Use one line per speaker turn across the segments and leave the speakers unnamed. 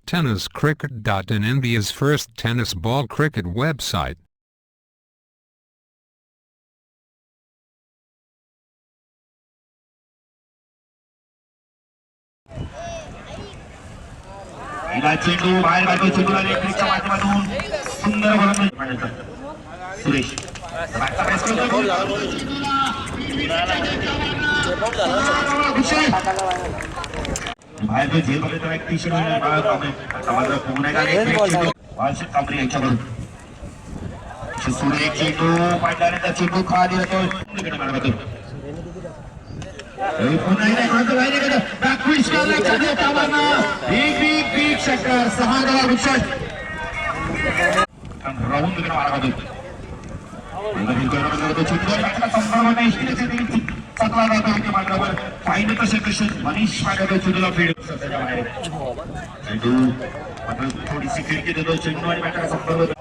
TennisCricket.in, India's first tennis ball cricket website.
चेंडू बाहेर काढतो, चेंडूला लेगच्या माध्यमातून सुंदर गोलंदाजी सुरेश बाहेर जो झेल मध्ये एक टी-शर्ट वार्षिक कांबरी यांच्याकडून सुरेश चेंडू पाडल्यानंतर चेंडू खाली येतो थोडीशी खिडकी देतो चेंडू आणि बॅटला संपर्क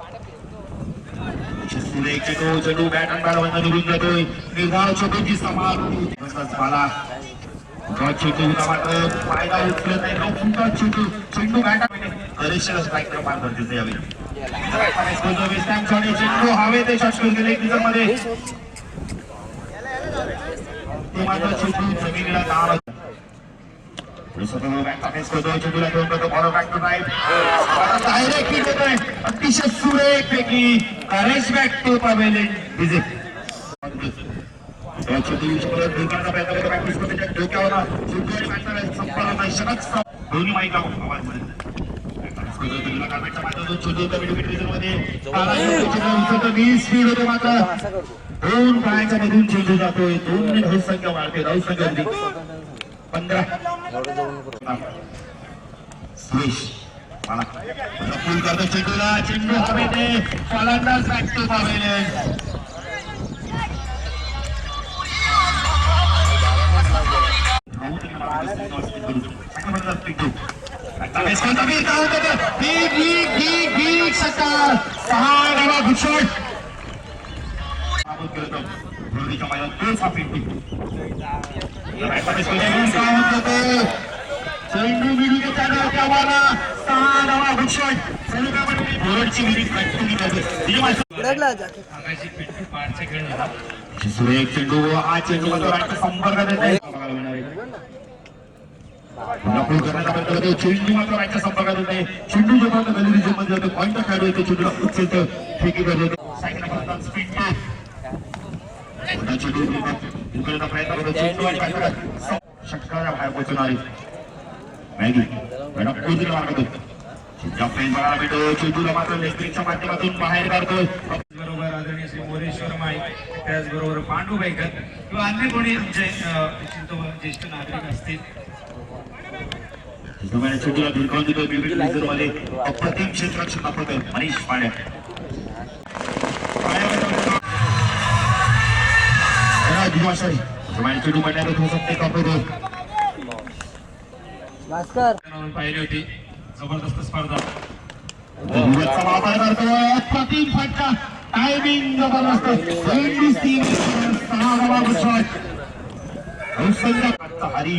सुरेश चेंडू चेंडू बॅट आणि बॅट बंद निघून जातोय निर्धाव चेंडूची समाप्ती मला चेंडू मात्र फायदा उचलत नाही न फुंका चेंडू चेंडू बॅट परीक्षेला स्ट्राईक पार करते यावेळी चेंडू हवे ते षटकार गेले मध्ये ते मात्र चेंडू जमिनीला दाब चेंडूला घेऊन जातो ball back to right direct hit होतोय अतिशय सुरेख पैकी race back to pavilion visit practice करतो डोक्यावर दोन्ही माहिती स्पीड होते मात्र दोन पायाच्या मधून चेंडू जातोय दोन धावसंख्या वाढते धावसंख्या 15 सुरेश पूल करतो चेंडूला चेंडू हवेने फलंदाज बॅक टू पवेलियन चेंडू सुरेख चेंडू हा चेंडू संपर्क चेंडू मात्र राईटच्या संपर्कात होत नाही चेंडू जेव्हा गली मध्ये जातो पॉईंट खेळाडू येतो चेंडूला उचलतो फेकी करतो चेंडू प्रयत्न करतो चेंडू आणि षटकाच्या बाहेर पोहोचणारी मॅगी मारतो बघायला भेटतो चेंडूला मात्र लेगच्या माध्यमातून बाहेर काढतो
बरोबर आदरणीय श्री मोरेश्वर माई त्याचबरोबर पांडू बाईकर किंवा अन्य कोणी ज्येष्ठ नागरिक असतील
चेंडूला भिरकावून देतो मध्ये अप्रतिम क्षेत्ररक्षण दाखवतोय मनीष पांड्या चेंडू
पाहिली होती जबरदस्त स्पर्धा
वापर करतोय अप्रतिम फटका टायमिंग जबरदस्त हरी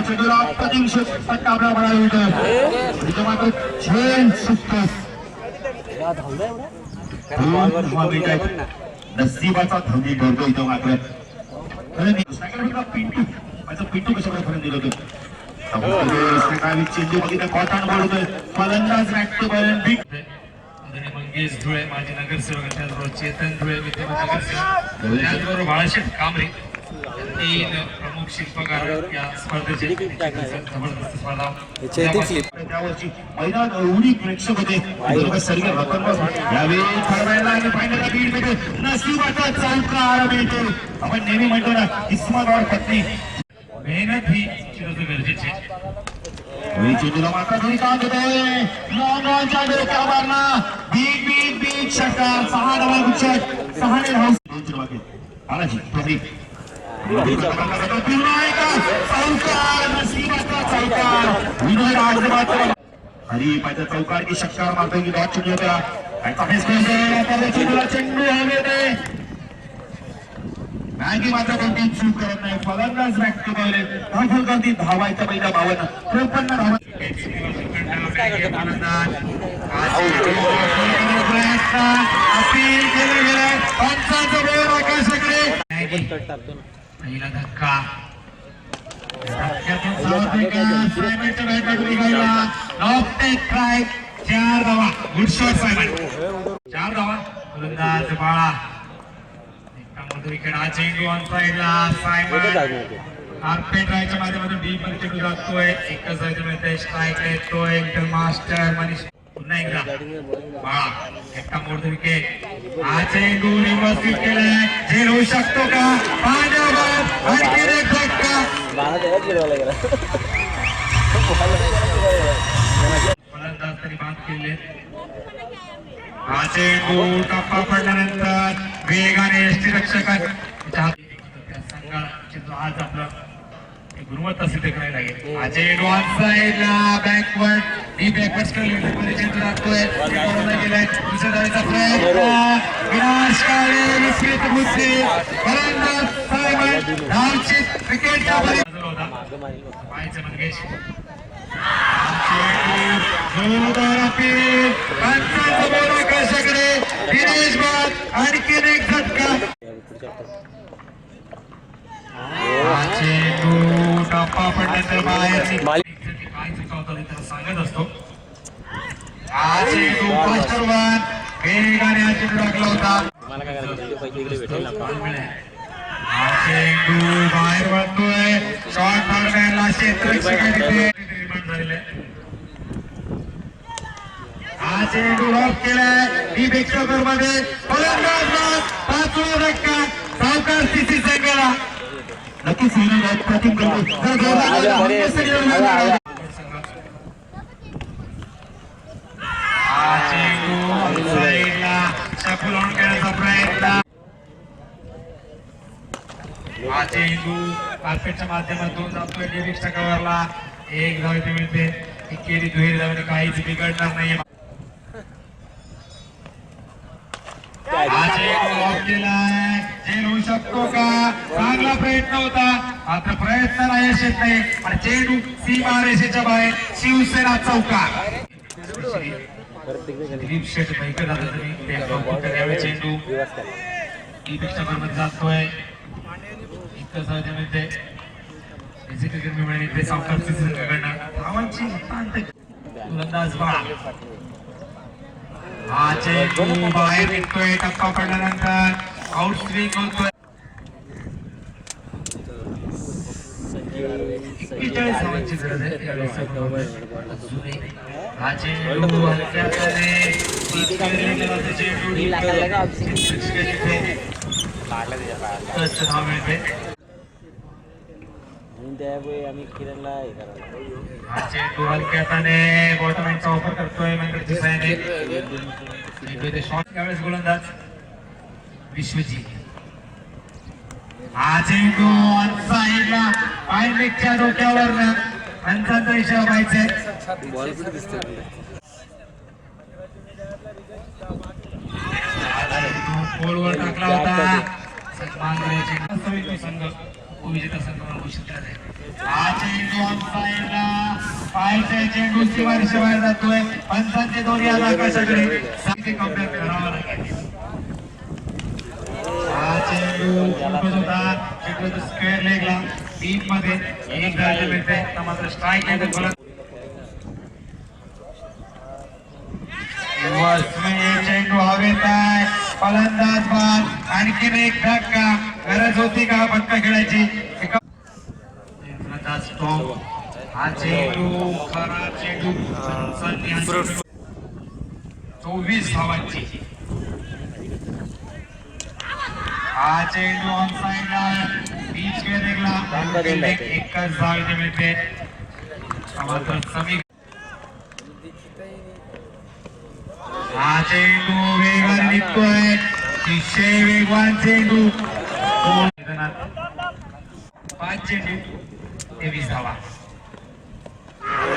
चेंडूला अप्रतिम फटका आपल्याला बघायला मिळतोय मात्र छेन सुटतो नसीबाचा धनी ठरतो इथं मात्र पिंटू माझं पिंटू कशाकडे फरक दिलं होतं चेंडू बघितलं कॉटन बॉल होतोय फलंदाज
मंगेश धुळे माजी नगरसेवक त्याचबरोबर चेतन धुळे विद्यमान नगरसेवक त्याचबरोबर बाळाशेठ कांबरे तीन प्रमुख शिल्पकार या स्पर्धेचे जबरदस्त स्पर्धा
त्यावरची मैदान उडी प्रेक्षक होते सर्व यावेळी ठरवायला आणि फायनल बीड मध्ये नशिबाचा चौकार मिळतो आपण नेहमी म्हणतो ना किस्मत और पत्नी
मेहनत ही गरजेची
चेंडूला मात्र घरी काम होतोय नॉनच्या डोक्या मारला बीग बीग बीग षटकार 6 धावा गुच्छट 6 धावा आलाची पब्लिक हरी पाहिजे चौकार की षटकार मारतो की डॉट चेंडू होता चेंडू हवे मॅगी मात्र कोणती चूक करत नाही. फलंदाज बॅटिंग पावले धावफलकांती धावायचा पहिला 52 53 धावा. अपील केलं गेलं. पंचांचं बळ आकाशाकडे. पहिला धक्का धक्क्यातून साऊथ सायमनच्या बॅटमधून निघाला. Lofted strike. 4 धावा. Good shot Simon. 4 धावा. फलंदाज बाळा विकेट. हा चेंडू ऑन साइडला. सायमन कार्पेट रायच्या माध्यमातून डीप मध्ये चेंडू जातोय. एकच जायचं मिळतंय. स्ट्राईक येतोय. इंटर मास्टर मनीष पुन्हा एकदा बाळा एकटा मोडतो विकेट. हा चेंडू व्यवस्थित केलाय. झेल होऊ शकतो का? पाण्यावर आणखी एक धक्का. फलंदाज तरी बाद केले. हा चेंडू टप्पा पडल्यानंतर वेगाने यष्टीरक्षकांच्या संघाचे जो आज आपलं गुणवत्ता सिद्ध करायला लागेल. हा चेंडू ऑन साइडला बॅकवर्ड डीप बॅकवर्ड मध्ये चेंडू लागतोय. गेलाय दुसऱ्या धावेचा प्रयत्न. विनाश काळे विस्कृत बुद्धी. फलंदाज सायमन धावची क्रिकेटच्या होता पाहायचं मंगेश. जोरदार अपील. पंचांचं बळ आकाशाकडे. दिनेश बाद आणखीन एक झटका. चेंडू टप्पा पडल्यानंतर बाहेर काय चुका होता ते त्याला सांगत असतो. हा चेंडू फास्टर वन वेगाने हा चेंडू टाकला होता. हा चेंडू बाहेर वळतोय. शॉर्ट मारण्याला क्षेत्ररक्षकाने झालेलं आहे. हा चेंडू लॉक केलाय. डीप एक्स्ट्रा मध्ये फलंदाज 5वा धक्का. सावकार सीसी संघाला नक्कीच प्रतिम करतो. हा चेंडू साईडला शफल ऑन करण्याचा प्रयत्न. हा चेंडू कार्पेटच्या माध्यमातून जातोय डीप एक्स्ट्रा कव्हरला. एक धाव इथे मिळते. एकेरी दुहेरी धावेने काहीच बिघडणार नाहीये. हा चेंडू लॉक केलाय. झेल होऊ शकतो का? चांगला प्रयत्न होता मात्र प्रयत्नाला यश येत नाही आणि चेंडू सीमा रेषेच्या बाहेर. शिवसेना चौकार. दिलीप शेठ बैकर जातो तुम्ही चेंडू डीप एक्स्ट्रा मध्ये जातोय. इतकं सहज मिळते. सावकार धावांची फलंदाज बाळा. हा चेंडू बाहेर निघतोय. टप्पा पडल्यानंतर आउट स्विंग होतोय. 41 धावांची गरज आहे. हा चेंडू हलक्याने धाव मिळते. आम्ही किरणला हा चेंडू हलक्याने बॉटमॅनचा वापर करतोय मंगळची सायने. शॉट त्यावेळेस गोलंदाज विश्वजीत. हा चेंडू ऑन साइडला पायलेगच्या डोक्यावर पंचांचा इशारा व्हायचे. गोलवर टाकला होता. संघ विजेता संघ घोषित केला जाईल. हा चेंडू ऑन साइडला पायच्या चेंडू सीमारेषेच्या बाहेर जातोय. पंचांचे दोन्ही हात आकाशाकडे. साहित्य कंपेअर करावा लागेल. हा चेंडू होता. चेंडू स्क्वेअर लेगला डीप मध्ये एक धाव मिळते. मात्र स्ट्राईक येतो. चेंडू हवेत आहे. फलंदाज बाद. आणखीन एक धक्का. गरज होती का फटका खेळायची? हा चेंडू खराब चेंडू. 24 धावांची. हा चेंडू ऑन साइडला बीच वे देखला. एकच धाव इथे मिळते. हा चेंडू वेगाने निघतोय. 300 वेगवान चेंडू. 5 चेंडू 23 धावा.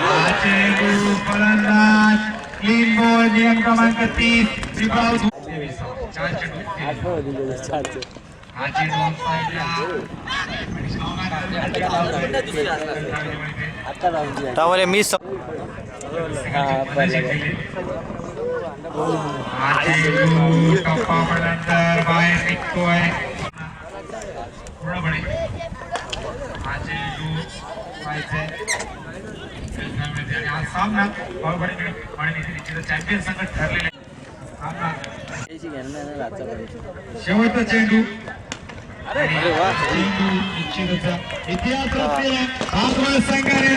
हा चेंडू फलंदाज क्लीन बॉल नियम क्रमांक 30. 4 चेंडू
हा चेंडू ऑफसाईडला. आणि
त्यामुळे मी
बंदिशी केली. हा चेंडू टप्पा पडल्यानंतर बाहेर निघतोय पूर्णपणे. हा चेंडू पाहायचंय आणि हा सामना चॅम्पियन संघ ठरलेला सामना. शेवटचा चेंडू चेंडू निश्चितच इतिहास रचलेला हातवर संघाने